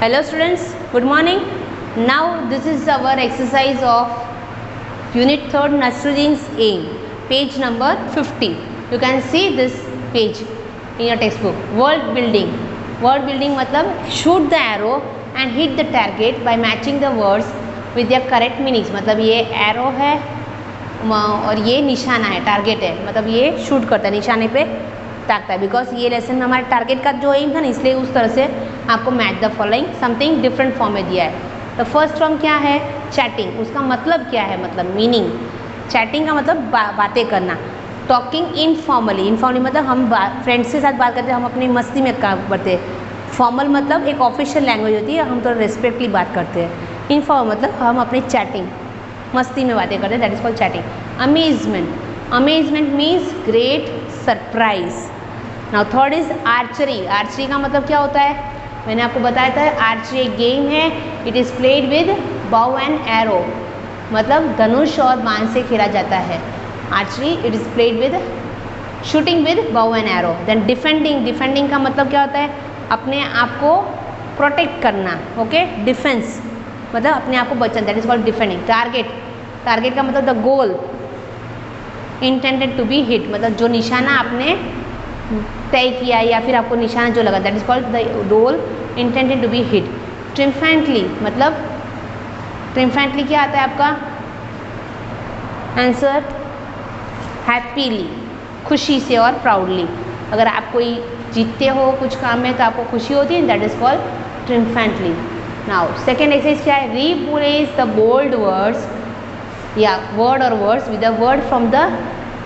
Hello students, good morning. Now this is our exercise of Unit 3rd Nasruddin's aim, page number 50. You can see this page in your textbook. Word building. Word building मतलब shoot the arrow and hit the target by matching the words with their correct meanings. मतलब ये arrow है और ये निशाना है, target है, मतलब ये शूट करता है, निशाने पे ताकता है. बिकॉज ये लेसन में हमारे टारगेट का जो एम था ना, इसलिए उस तरह से आपको match the following something different form में दिया है. तो फर्स्ट फॉर्म क्या है? चैटिंग. उसका मतलब क्या है? मतलब मीनिंग. चैटिंग का मतलब बातें करना. Talking informally. इनफॉर्मली मतलब हम फ्रेंड्स के साथ बात करते हैं, हम अपनी मस्ती में काम करते हैं. फॉर्मल मतलब एक ऑफिशियल लैंग्वेज होती है, हम थोड़ा रेस्पेक्टली बात करते हैं. इनफॉर्मल मतलब हम अपनी चैटिंग मस्ती में बातें करते हैं, that is called chatting. Amazement. Amazement means great surprise. Now third is archery. Archery का मतलब क्या होता है? मैंने आपको बताया था आर्चरी एक गेम है. It is played with bow and arrow. मतलब धनुष और बाण से खेला जाता है. Archery it is played with shooting with bow and arrow. Then defending. Defending का मतलब क्या होता है? अपने आप को प्रोटेक्ट करना. ओके, डिफेंस मतलब अपने आप को बचाना, that is called defending. Target. Target का मतलब the goal intended to be hit, मतलब जो निशाना आपने तय किया या फिर आपको निशाना जो लगा, that is called the goal intended to be hit. Triumphantly मतलब ट्रिम्फेंटली क्या आता है आपका आंसर? हैप्पीली, खुशी से और प्राउडली. अगर आप कोई जीतते हो कुछ काम में तो आपको खुशी होती है, that is called triumphantly. Now second exercise क्या है? रीप्लेस द बोल्ड वर्ड्स या वर्ड और words with the word from the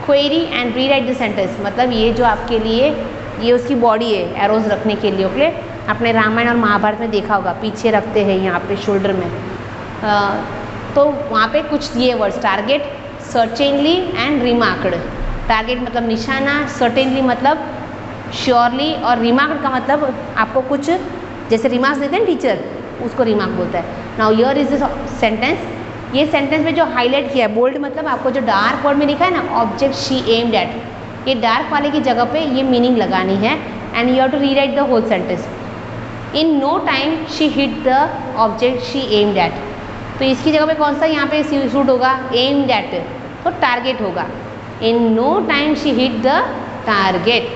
query and rewrite the sentence. मतलब ये जो आपके लिए ये उसकी बॉडी है एरोज रखने के लिए. ओके, आपने रामायण और महाभारत में देखा होगा, पीछे रखते हैं यहाँ पे शोल्डर में. तो वहाँ पे कुछ ये words target, certainly and remarked. Target मतलब निशाना, सर्टेनली मतलब श्योरली और रिमार्क्ड का मतलब आपको कुछ जैसे रिमार्क्स देते हैं टीचर, उसको रिमार्क बोलता है. Now here is the sentence. ये सेंटेंस में जो हाईलाइट किया है बोल्ड मतलब आपको जो डार्क वर्ड में लिखा है ना, ऑब्जेक्ट शी एम्ड एट, ये डार्क वाले की जगह पे ये मीनिंग लगानी है. And you have to rewrite the whole sentence. In no time she hit the object she aimed at. तो इसकी जगह पे कौन सा यहाँ पे शूट होगा? एम्ड एट, तो टारगेट होगा. In no time she hit the target,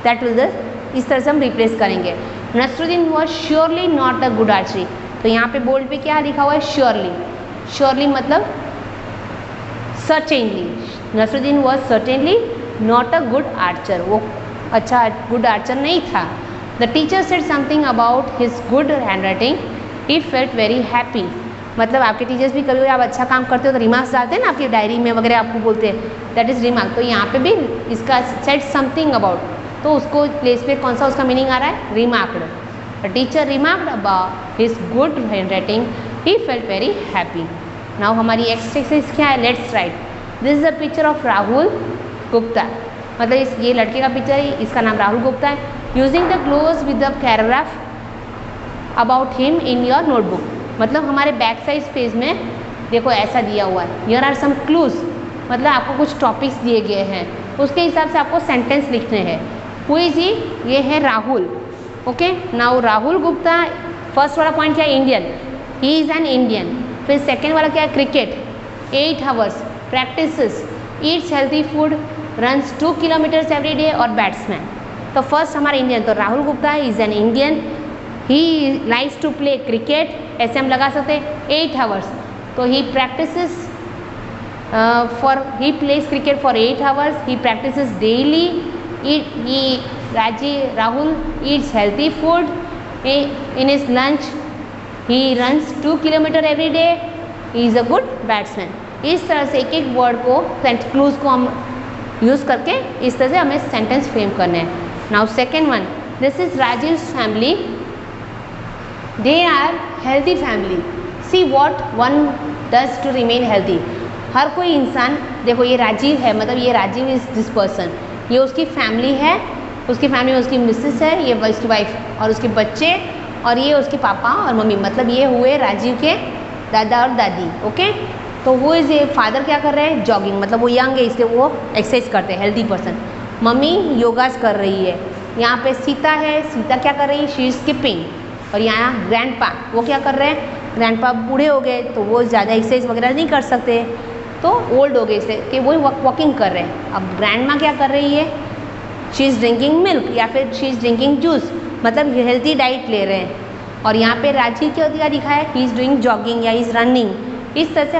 that will the. इस तरह से हम रिप्लेस करेंगे. Nasruddin was surely not a good archery. तो यहाँ पे बोल्ड पे क्या लिखा हुआ है? श्योरली. श्योरली मतलब certainly. Nasruddin was certainly not a good archer. वो अच्छा गुड आर्चर नहीं था. The teacher said something about his good handwriting. He felt very happy. मतलब आपके टीचर्स भी कभी आप अच्छा काम करते हो तो रिमार्क्स डालते हैं ना आपकी डायरी में वगैरह, आपको बोलते हैं, दैट इज रिमार्क. तो यहाँ पे भी इसका सेड समथिंग अबाउट, तो उसको प्लेस पे कौन सा उसका मीनिंग आ रहा है? Remarked. The teacher remarked about his good handwriting. He felt very happy. Now हमारी एक्सरसाइज क्या है? Let's write. This is a picture of Rahul Gupta. मतलब ये लड़के का पिक्चर है, इसका नाम राहुल गुप्ता है. Using the close with the paragraph about him in your notebook. मतलब हमारे बैक साइड पेज में देखो ऐसा दिया हुआ है, हियर आर सम क्लूज, मतलब आपको कुछ टॉपिक्स दिए गए हैं, उसके हिसाब से आपको सेंटेंस लिखने हैं. Who is he? ये है Rahul. Okay, now Rahul Gupta. First वाला पॉइंट क्या है? Indian. He is an Indian. फिर सेकेंड वाला क्या है? Cricket, 8 hours, practises, eats healthy food, runs 2 kilometres every day और बैट्समैन. तो फर्स्ट हमारा इंडियन, तो Rahul Gupta is an Indian. He likes to play cricket, ऐसे हम लगा सकते हैं 8 आवर्स. तो he practises he pledge cricket for 8 hours. He practices daily. Rahul Yeats healthy food. In his lunch he runs 2 kilometre every day. he is a good batsman. इस तरह से एक एक वर्ड को क्लूज को हम यूज़ करके इस तरह से हमें सेंटेंस फ्रेम करने हैं. Now second one, this is Rajiv family. They are healthy family. See what one does to remain healthy. हर कोई इंसान, देखो ये राजीव है, मतलब ये राजीव इज दिस पर्सन, ये उसकी फैमिली है. उसकी फैमिली में उसकी मिसेस है, ये उसकी वाइफ और उसके बच्चे, और ये उसके पापा और मम्मी. मतलब ये हुए राजीव के दादा और दादी. ओके, तो वो इज ये फादर क्या कर रहे हैं? जॉगिंग, मतलब वो यंग है इसलिए वो एक्सरसाइज करते हैं, हेल्दी पर्सन. मम्मी योगास कर रही है. यहाँ पे सीता है, सीता क्या कर रही है? She is skipping. और यहाँ ग्रैंडपा वो क्या कर रहे हैं, ग्रैंडपा बूढ़े हो गए तो वो ज़्यादा एक्सरसाइज वगैरह नहीं कर सकते, तो ओल्ड हो गए इससे कि वो वॉकिंग कर रहे हैं। अब ग्रैंडमा क्या कर रही है, शी इज़ ड्रिंकिंग मिल्क या फिर शी इज़ ड्रिंकिंग जूस, मतलब हेल्थी डाइट ले रहे हैं। और यहाँ पे राजीव क्या दिखा है, ही इज़ डूइंग जॉगिंग या इज़ रनिंग। इस तरह से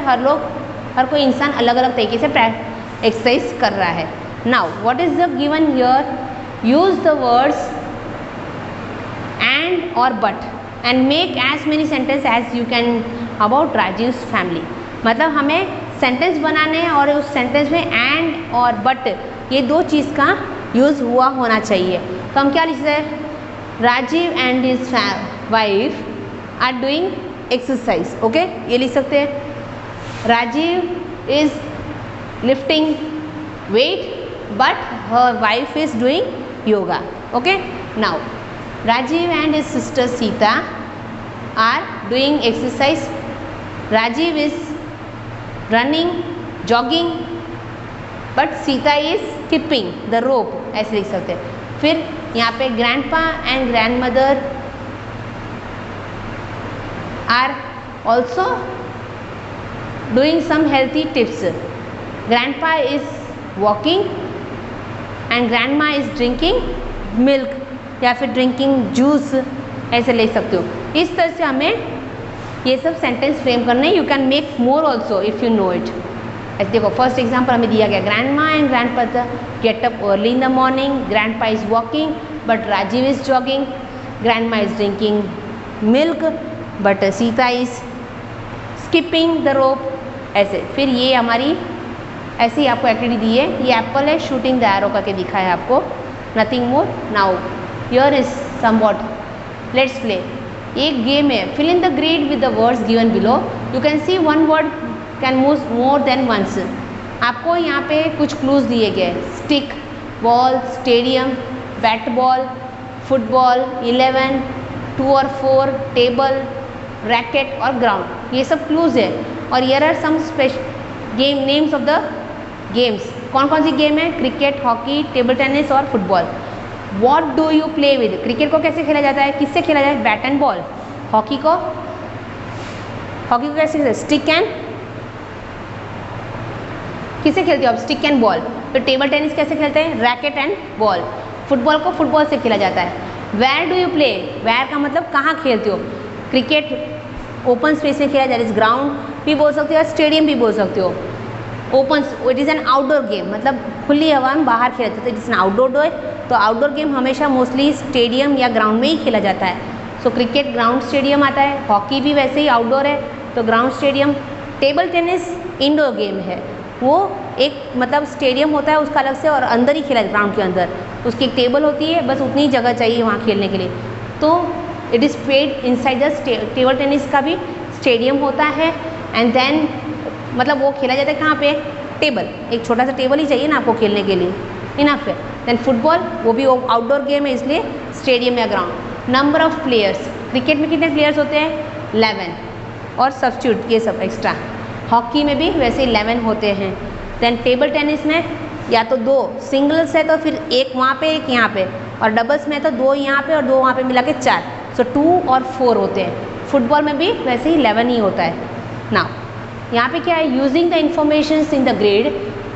हर कोई इंसान अलग अलग तरीके से एक्सरसाइज कर रहा है। Now what is the given here, use the words and और but and make as many sentence as you can about Rajiv's family. मतलब हमें सेंटेंस बनाने हैं और उस सेंटेंस में एंड और बट ये दो चीज़ का यूज़ हुआ होना चाहिए। तो हम क्या लिखते हैं, Rajiv and his wife are doing exercise, okay ये लिख सकते हैं। Rajiv is lifting weight but her wife is doing yoga, okay. Now Rajiv and his sister Sita are doing exercise, Rajiv is running jogging but Sita is skipping the rope, ऐसे लिख सकते हैं। फिर यहाँ पे grandpa and grandmother are also doing some healthy tips, grandpa is walking and grandma is drinking milk या फिर drinking juice, ऐसे ले सकते हो। इस तरह से हमें ये सब सेंटेंस फ्रेम करने, you can make more also if you know it. ऐसे देखो फर्स्ट एग्जाम्पल हमें दिया गया, grandma and grandfather get up early in the morning, grandpa is walking but Rajiv is jogging, grandma is drinking milk but Sita is skipping the rope, ऐसे। फिर ये हमारी ऐसी आपको एक्टिविटी दी है, ये एप्पल है, शूटिंग द एरो करके दिखा है आपको, nothing more. Now here is somewhat, let's play. एक गेम है, fill in the grid with the words given below, you can see one word can move more than once. आपको यहाँ पे कुछ क्लूज दिए गए, stick, ball, stadium, bat ball, football, 11, 2 और 4, table, racket और ग्राउंड, ये सब क्लूज है। और here are some game names of the games, कौन कौन सी गेम है, क्रिकेट, हॉकी, टेबल टेनिस और football. What do you play with, cricket को कैसे खेला जाता है, किससे खेला जाता है, बैट एंड बॉल। हॉकी को कैसे खेलते हैं, स्टिक एंड, किससे खेलते हो आप, स्टिक एंड बॉल। फिर टेबल टेनिस कैसे खेलते हैं, रैकेट एंड बॉल। फुटबॉल को फुटबॉल से खेला जाता है। Where do you play, where का मतलब कहाँ खेलते हो, क्रिकेट ओपन स्पेस में खेला जाता है, ग्राउंड भी बोल सकते हो, स्टेडियम भी बोल सकते हो। Open, it is an outdoor game, मतलब खुली हवा में बाहर खेला जाता है, it is an outdoor door. तो आउटडोर गेम हमेशा मोस्टली स्टेडियम या ग्राउंड में ही खेला जाता है। सो क्रिकेट ग्राउंड स्टेडियम आता है, हॉकी भी वैसे ही आउटडोर है तो ground stadium. Table tennis indoor game है, वो एक मतलब स्टेडियम होता है उसका अलग से और अंदर ही खेला ग्राउंड के अंदर, उसकी एक टेबल होती है, बस उतनी ही जगह चाहिए वहाँ खेलने के लिए। तो it is played inside the table tennis का भी स्टेडियम होता है एंड देन मतलब वो खेला जाता है कहाँ पे, टेबल, एक छोटा सा टेबल ही चाहिए ना आपको खेलने के लिए, इनफ है। देन फुटबॉल, वो भी आउटडोर गेम है इसलिए स्टेडियम या ground. Number of players, cricket में कितने प्लेयर्स होते हैं, 11 और सब्स्टिट्यूट ये सब एक्स्ट्रा। हॉकी में भी वैसे 11 होते हैं। देन टेबल टेनिस में या तो 2 सिंगल्स है तो फिर एक वहाँ पे एक यहाँ पे, और डबल्स में तो 2 यहाँ पे और 2 वहाँ पे मिला के 4, सो 2 और 4 होते हैं। फुटबॉल में भी वैसे ही 11 ही होता है। नाउ यहाँ पे क्या है, using the information in the grid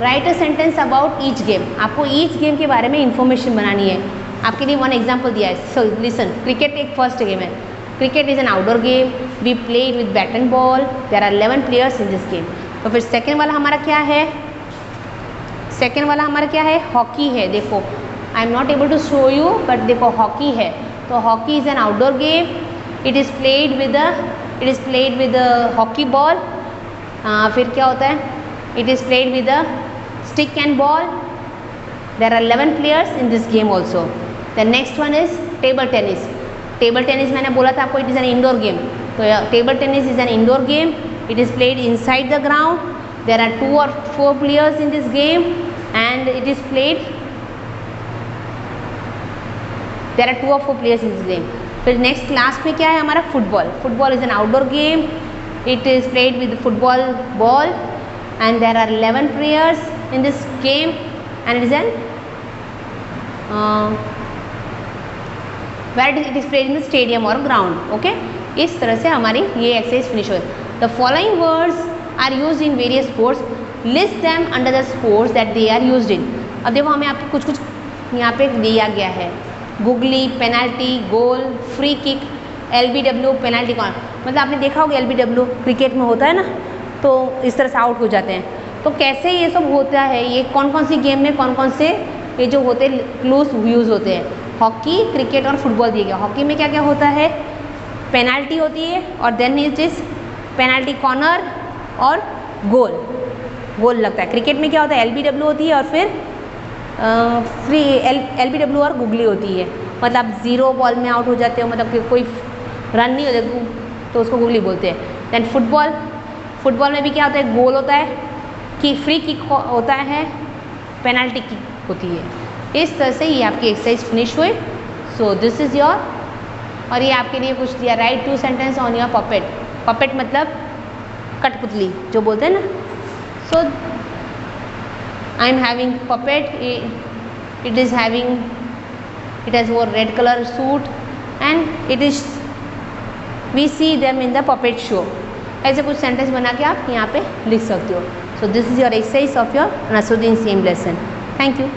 right a sentence about each game. आपको ईच गेम के बारे में इंफॉर्मेशन बनानी है। आपके लिए 1 एग्जाम्पल दिया है, सो लिसन। क्रिकेट एक फर्स्ट गेम है, cricket is an outdoor game, we played with bat and ball, there are 11 players in this game. तो फिर सेकेंड वाला हमारा क्या है, सेकेंड वाला हमारा क्या है, हॉकी है। देखो I am not able to show you but देखो हॉकी है, तो hockey is an outdoor game, it is played with hockey ball. फिर क्या होता है, it is played with a stick and ball, there are 11 players in this game also. The next one is table tennis. Table tennis मैंने बोला था आपको it is an indoor game, तो table tennis is an indoor game, it is played inside the ground, there are 2 or 4 players in this game and it is played, there are 2 or 4 players in this game. फिर next class में क्या है हमारा, football. Football is an outdoor game, it is played with football ball and there are 11 players in this game and it is an where it is played in the stadium और ground. Okay, इस तरह से हमारी ये exercise finish हो। The following words are use in various sports, list them under the sports that they are use in. अब देखो हमें आपको कुछ कुछ यहाँ पे दिया गया है, googly, penalty, goal, free kick, LBW, penalty corner. मतलब आपने देखा होगा LBW क्रिकेट में होता है ना, तो इस तरह से आउट हो जाते हैं। तो कैसे ये सब होता है, ये कौन कौन सी गेम में कौन कौन से ये जो होते हैं क्लूज यूज़ होते हैं। हॉकी, क्रिकेट और फुटबॉल दिए गए। हॉकी में क्या क्या होता है, पेनल्टी होती है और then it is penalty corner और गोल लगता है। क्रिकेट में क्या होता है, LBW होती है और फिर फ्री LBW और गुगली होती है। मतलब 0 बॉल में आउट हो जाते हो, मतलब कि कोई रन नहीं हो जाता तो उसको गुगली बोलते हैं। देन फुटबॉल में भी क्या होता है, गोल होता है, कि फ्री किक होता है, पेनल्टी किक होती है। इस तरह से ये आपकी एक्सरसाइज फिनिश हुई। सो दिस इज़ योर, और ये आपके लिए कुछ दिया, write 2 sentence on your puppet. Puppet मतलब कठपुतली जो बोलते हैं ना। So I am having puppet, it has wore red color suit and it is we see them in the puppet show। ऐसे कुछ सेंटेंस बना के आप यहाँ पे लिख सकते हो। So this is your exercise of your Nasruddin same lesson. Thank you.